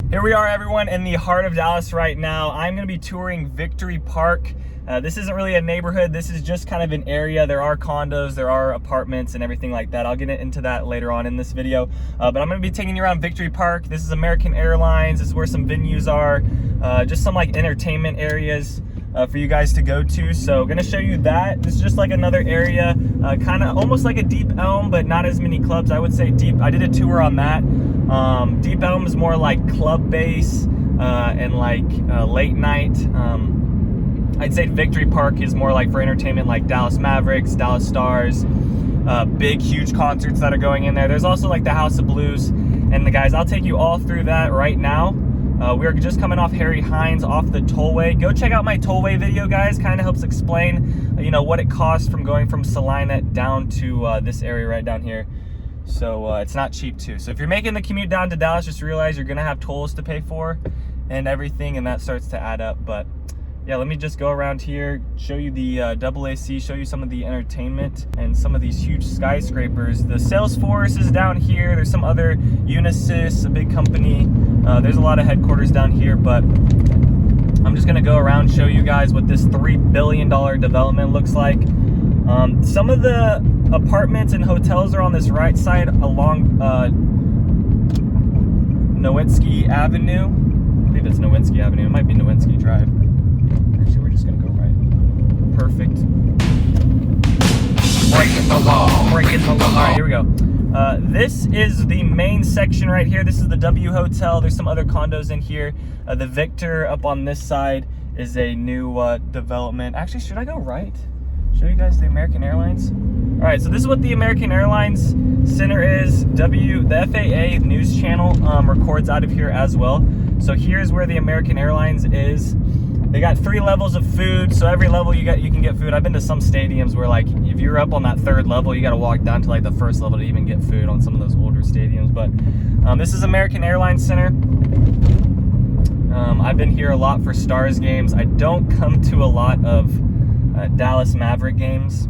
Here we are, everyone, in the heart of Dallas right now. I'm going to be touring Victory Park. This isn't really a neighborhood. This is just kind of an area. There are condos, there are apartments and everything like that. I'll get into that later on in this video. But I'm going to be taking you around Victory Park. This is American Airlines. This is where some venues are. Just some like entertainment areas for you guys to go to. So going to show you that. This is just like another area, kind of almost like a Deep Elm, but not as many clubs. I would say I did a tour on that. Deep Elm is more like club base and like late night. I'd say Victory Park is more like for entertainment, like Dallas Mavericks, Dallas Stars, big, huge concerts that are going in there. There's also like the House of Blues. And the guys, I'll take you all through that right now. We're just coming off Harry Hines off the tollway. Go check out my tollway video, guys. Kind of helps explain, you know, what it costs from going from Salina down to this area right down here. So it's not cheap too. So if you're making the commute down to Dallas, just realize you're gonna have tolls to pay for and everything, and that starts to add up. But yeah, let me just go around here, show you the AAC, show you some of the entertainment and some of these huge skyscrapers. The Salesforce is down here. There's some other Unisys, a big company. There's a lot of headquarters down here, but I'm just gonna go around, show you guys what this $3 billion development looks like. Some of the apartments and hotels are on this right side along Nowinski Avenue. I believe it's Nowinski Avenue. It might be Nowinski Drive. Actually, we're just gonna go right. Perfect. Breaking the law. Breaking the law. All right, here we go. This is the main section right here. This is the W Hotel. There's some other condos in here. The Victor up on this side is a new development. Actually, should I go right? Show you guys the American Airlines. All right, so this is what the American Airlines Center is. The FAA News Channel records out of here as well. So here's where the American Airlines is. They got 3 levels of food, so every level you can get food. I've been to some stadiums where, like, if you're up on that 3rd level, you got to walk down to like the 1st level to even get food on some of those older stadiums. But this is American Airlines Center. I've been here a lot for Stars games. I don't come to a lot of Dallas Maverick games,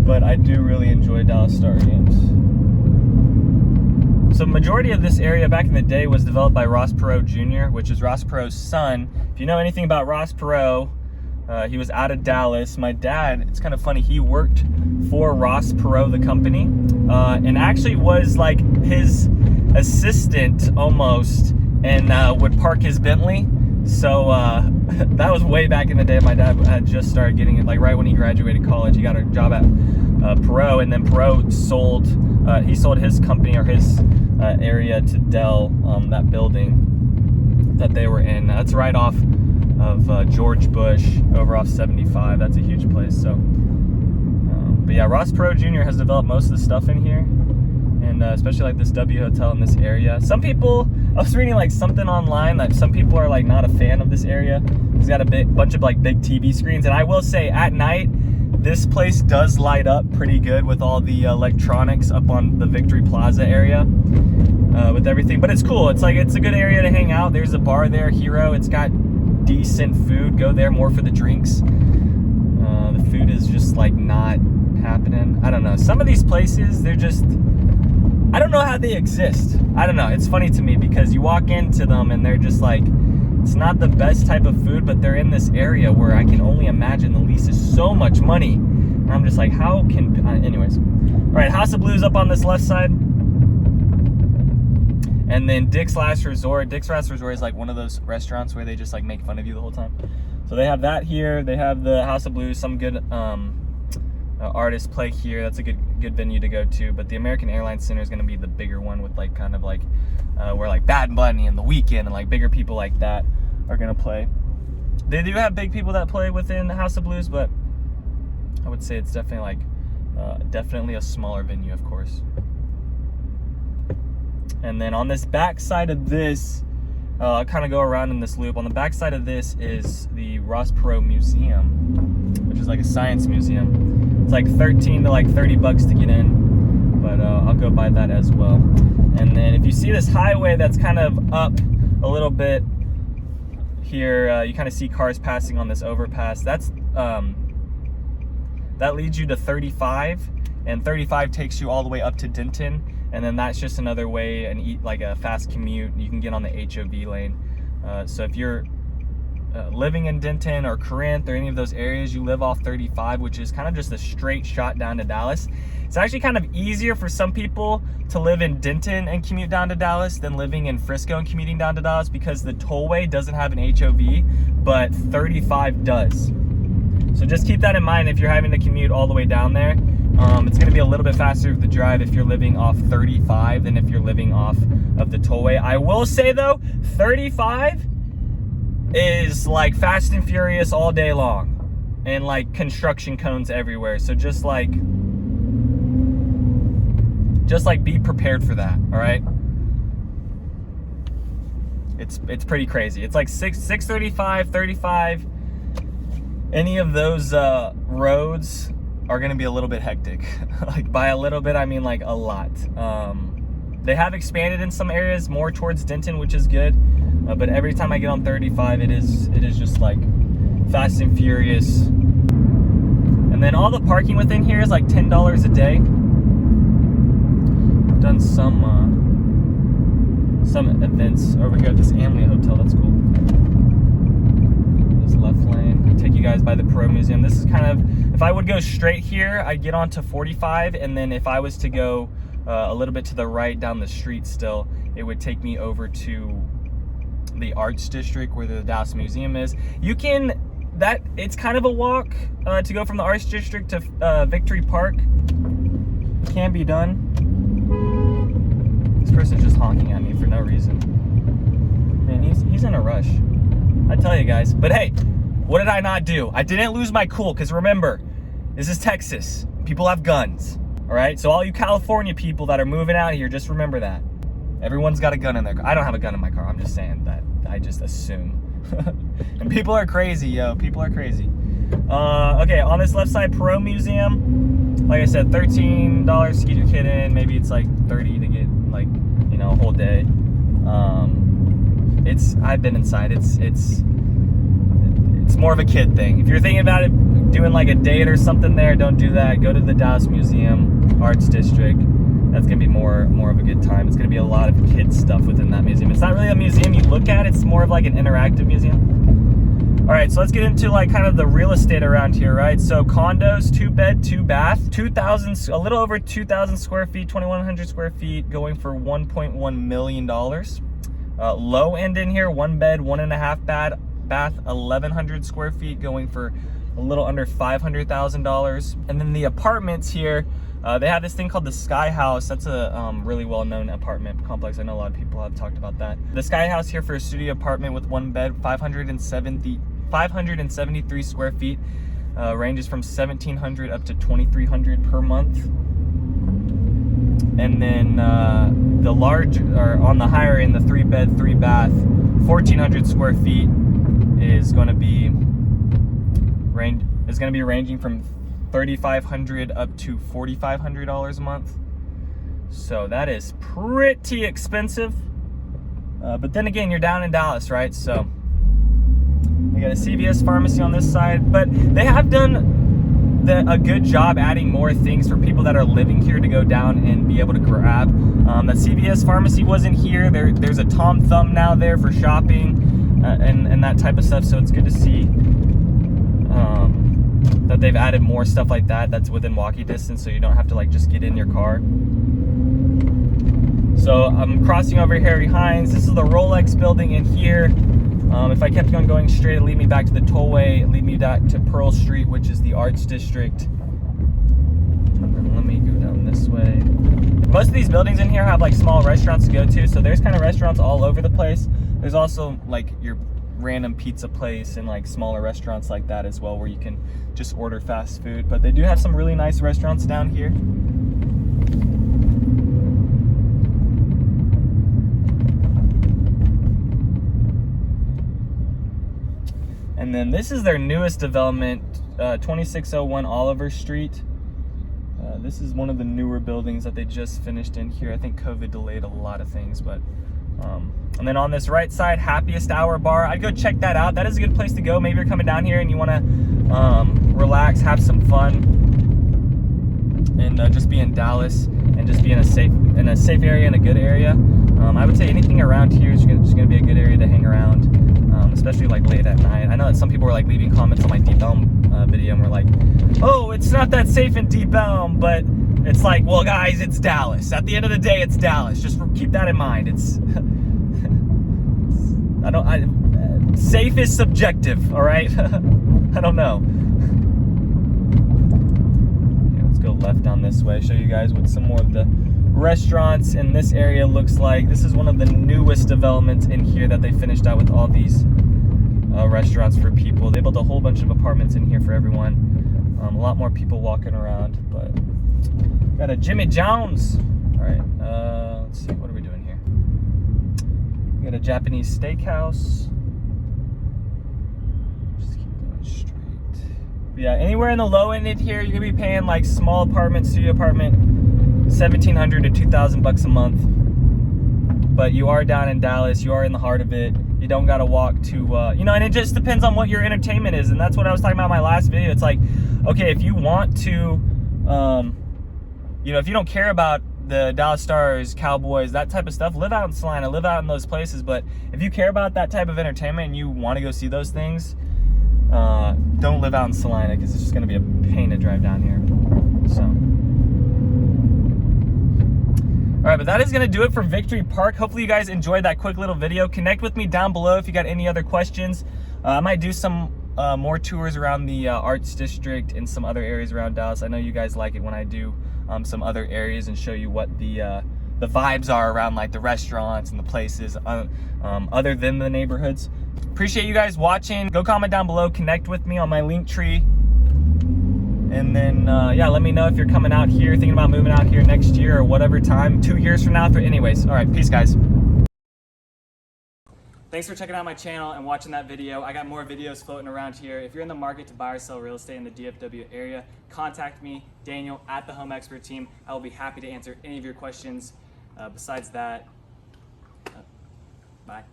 but I do really enjoy Dallas Star games. So majority of this area back in the day was developed by Ross Perot Jr., which is Ross Perot's son. If you know anything about Ross Perot, he was out of Dallas. My dad, it's kind of funny, he worked for Ross Perot, the company, and actually was like his assistant almost, and would park his Bentley. So that was way back in the day. My dad had just started getting it, like right when he graduated college. He got a job at Perot, and then Perot sold his company or his area to Dell, that building that they were in. That's right off of George Bush, over off 75. That's a huge place. So, but yeah, Ross Perot Jr. has developed most of the stuff in here, and especially like this W Hotel in this area. Some people, I was reading like something online that some people are like not a fan of this area. It's got a bunch of like big TV screens, and I will say at night, this place does light up pretty good with all the electronics up on the Victory Plaza area with everything. But it's cool. It's a good area to hang out. There's a bar there, Hero. It's got decent food. Go there more for the drinks. The food is just like not happening. I don't know. Some of these places, they're just, I don't know how they exist. I don't know. It's funny to me because you walk into them and they're just like, it's not the best type of food, but they're in this area where I can only imagine the lease is so much money. And I'm just like, how can, anyways. All right, House of Blues up on this left side. And then Dick's Last Resort. Dick's Last Resort is like one of those restaurants where they just like make fun of you the whole time. So they have that here. They have the House of Blues. Some good artists play here. That's a good venue to go to. But the American Airlines Center is going to be the bigger one with like kind of like where like Bad Bunny and The Weeknd and like bigger people like that are going to play. They do have big people that play within the House of Blues, but I would say it's definitely like definitely a smaller venue, of course. And then on this back side of this, I'll kind of go around in this loop. On the back side of this is the Ross Perot Museum, which is like a science museum. It's like 13 to like 30 bucks to get in, but I'll go by that as well. And then if you see this highway that's kind of up a little bit here, you kind of see cars passing on this overpass. That's that leads you to 35, and 35 takes you all the way up to Denton. and then that's just another way, and like a fast commute. You can get on the HOV lane. So if you're living in Denton or Corinth or any of those areas, you live off 35, which is kind of just a straight shot down to Dallas. It's actually kind of easier for some people to live in Denton and commute down to Dallas than living in Frisco and commuting down to Dallas, because the tollway doesn't have an HOV, but 35 does. So just keep that in mind if you're having to commute all the way down there. It's going to be a little bit faster of the drive if you're living off 35 than if you're living off of the tollway. I will say though, 35 is like Fast and Furious all day long, and like construction cones everywhere. So just like be prepared for that. All right. It's pretty crazy. It's like 635, 35. Any of those roads are going to be a little bit hectic. Like by a little bit, I mean like a lot. They have expanded in some areas more towards Denton, which is good. But every time I get on 35, it is just like Fast and Furious. And then all the parking within here is like $10 a day. I've done some events over here at this Amley Hotel. That's cool. This left lane. I'll take you guys by the Perot Museum. This is kind of, if I would go straight here, I'd get onto 45, and then if I was to go a little bit to the right down the street still, it would take me over to the Arts District where the Dallas Museum is. It's kind of a walk to go from the Arts District to Victory Park. Can be done. This person's just honking at me for no reason. Man, he's in a rush. I tell you guys. But hey, what did I not do? I didn't lose my cool, because remember, this is Texas. People have guns. All right? So all you California people that are moving out here, just remember that. Everyone's got a gun in their car. I don't have a gun in my car. I'm just saying that. I just assume. And people are crazy, yo. People are crazy. Okay, on this left side, Perot Museum. Like I said, $13 to get your kid in. Maybe it's like $30 to get, like, you know, a whole day. I've been inside. It's more of a kid thing. If you're thinking about it, doing like a date or something there, don't do that. Go to the Dallas Museum, Arts District. That's gonna be more of a good time. It's gonna be a lot of kids stuff within that museum. It's not really a museum you look at, it's more of like an interactive museum. All right, so let's get into like kind of the real estate around here, right? So condos, 2-bed, 2-bath, a little over 2,000 square feet, 2,100 square feet, going for $1.1 million. Low end in here, 1-bed, 1.5 bath, 1,100 square feet, going for a little under $500,000. And then the apartments here, they have this thing called the Sky House. That's a really well-known apartment complex. I know a lot of people have talked about that. The Sky House here for a studio apartment with 1 bed, 573 square feet, ranges from $1,700 up to $2,300 per month. And then the large, or on the higher end, the 3-bed, 3-bath, 1,400 square feet is going to be ranging from $3,500 up to $4,500 a month. So that is pretty expensive. But then again, you're down in Dallas, right? So we got a Cvs Pharmacy on this side, but they have done a good job adding more things for people that are living here to go down and be able to grab. The Cvs Pharmacy wasn't here. There's a Tom Thumb now there for shopping and that type of stuff. So it's good to see that they've added more stuff like that that's within walking distance, so you don't have to like just get in your car. So I'm crossing over Harry Hines. This is the Rolex building in here. If I kept on going straight, it'd lead me back to the tollway, it'd lead me back to Pearl Street, which is the Arts District. Let me go down this way. Most of these buildings in here have like small restaurants to go to, so there's kind of restaurants all over the place. There's also like your random pizza place and like smaller restaurants like that as well, where you can just order fast food. But they do have some really nice restaurants down here. And then this is their newest development, 2601 Oliver Street. This is one of the newer buildings that they just finished in here. I think COVID delayed a lot of things, but and then on this right side, Happiest Hour Bar. I'd go check that out. That is a good place to go. Maybe you're coming down here and you want to relax, have some fun. and just be in Dallas and just be in a safe area and a good area. I would say anything around here is just gonna be a good area to hang around, especially like late at night. I know that some people were like leaving comments on my Deep Elm video and were like, oh, it's not that safe in Deep Elm, but it's like, well guys, it's Dallas. At the end of the day, it's Dallas. Just keep that in mind. It's safe is subjective, all right? I don't know. Yeah, let's go left down this way, show you guys what some more of the restaurants in this area looks like. This is one of the newest developments in here that they finished out with all these restaurants for people. They built a whole bunch of apartments in here for everyone. A lot more people walking around, but got a Jimmy John's. All right, let's see, what are we doing here? We got a Japanese steakhouse. Just keep going straight. But yeah, anywhere in the low end in here, you're gonna be paying like small apartment, studio apartment, $1,700 to $2,000 a month. But you are down in Dallas, you are in the heart of it. You don't gotta walk to, you know, and it just depends on what your entertainment is. And that's what I was talking about in my last video. It's like, okay, if you want to, you know, if you don't care about the Dallas Stars, Cowboys, that type of stuff, live out in Salina, live out in those places. But if you care about that type of entertainment and you want to go see those things, don't live out in Salina, because it's just going to be a pain to drive down here. So, all right, but that is going to do it for Victory Park. Hopefully you guys enjoyed that quick little video. Connect with me down below if you got any other questions. I might do some more tours around the Arts District and some other areas around Dallas. I know you guys like it when I do some other areas and show you what the vibes are around, like the restaurants and the places other than the neighborhoods. Appreciate you guys watching. Go comment down below, connect with me on my link tree, and then yeah, let me know if you're coming out here, thinking about moving out here next year or whatever time, 2 years from now. Anyways, all right, peace guys. Thanks for checking out my channel and watching that video. I got more videos floating around here. If you're in the market to buy or sell real estate in the DFW area, contact me, Daniel, at the Home Expert Team. I will be happy to answer any of your questions. Besides that, bye.